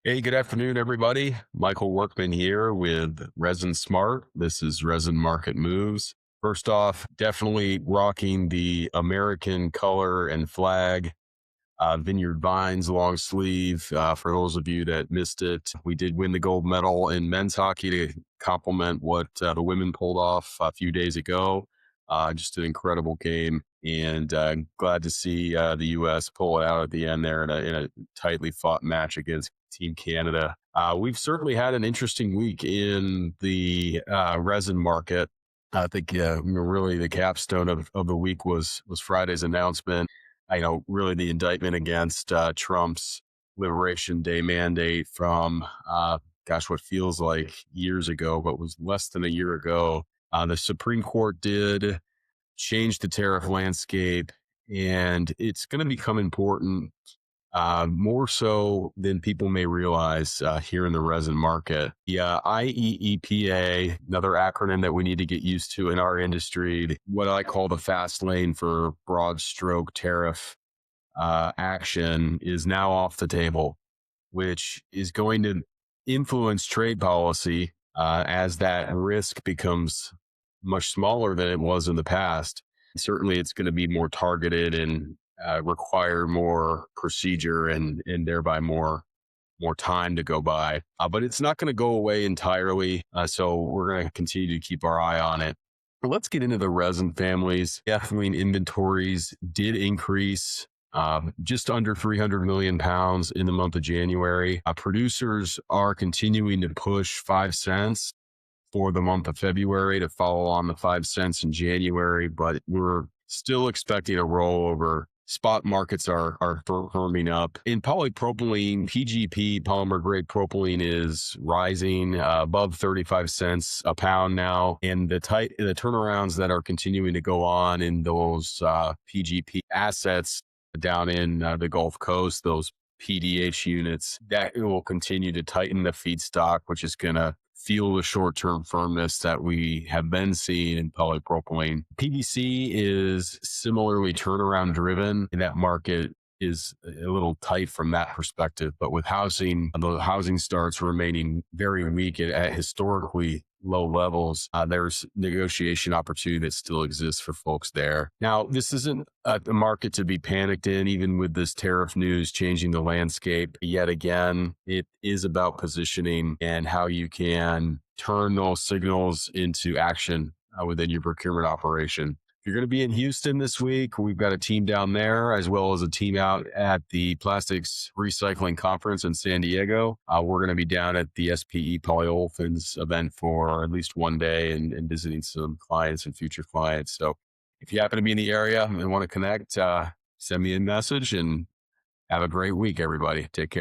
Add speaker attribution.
Speaker 1: Hey, good afternoon, everybody. Michael Workman here with Resin Smart. This is Resin Market Moves. First off, definitely rocking the American color and flag Vineyard Vines long sleeve. For those of you that missed it, we did win the gold medal in men's hockey to complement what the women pulled off a few days ago. Just an incredible game, and glad to see the U.S. pull it out at the end there in a tightly fought match against Team Canada. We've certainly had an interesting week in the resin market. I think really the capstone of the week was Friday's announcement. I know really the indictment against Trump's Liberation Day mandate from what feels like years ago, but was less than a year ago. The Supreme Court did change the tariff landscape, and it's going to become important more so than people may realize here in the resin market. The IEEPA, another acronym that we need to get used to in our industry, what I call the fast lane for broad stroke tariff action, is now off the table, which is going to influence trade policy as that risk becomes much smaller than it was in the past. Certainly, it's going to be more targeted and require more procedure and thereby more time to go by. But it's not going to go away entirely. So we're going to continue to keep our eye on it. Let's get into the resin families. Ethylene inventories did increase just under 300 million pounds in the month of January. Producers are continuing to push 5 cents for the month of February to follow on the 5 cents in January, but we're still expecting a rollover. Spot markets are firming up. In polypropylene, PGP, polymer grade propylene, is rising above 35 cents a pound now. And the turnarounds that are continuing to go on in those PGP assets down in the Gulf Coast, those PDH units, that will continue to tighten the feedstock, which is going to feel the short-term firmness that we have been seeing in polypropylene. PVC is similarly turnaround driven, and that market is a little tight from that perspective. But with the housing starts remaining very weak at historically low levels, there's negotiation opportunity that still exists for folks there. Now, this isn't a market to be panicked in, even with this tariff news changing the landscape. Yet again, it is about positioning and how you can turn those signals into action within your procurement operation. If you're going to be in Houston this week, we've got a team down there as well as a team out at the Plastics Recycling Conference in San Diego. We're going to be down at the SPE Polyolefins event for at least one day and visiting some clients and future clients. So if you happen to be in the area and want to connect, send me a message and have a great week, everybody. Take care.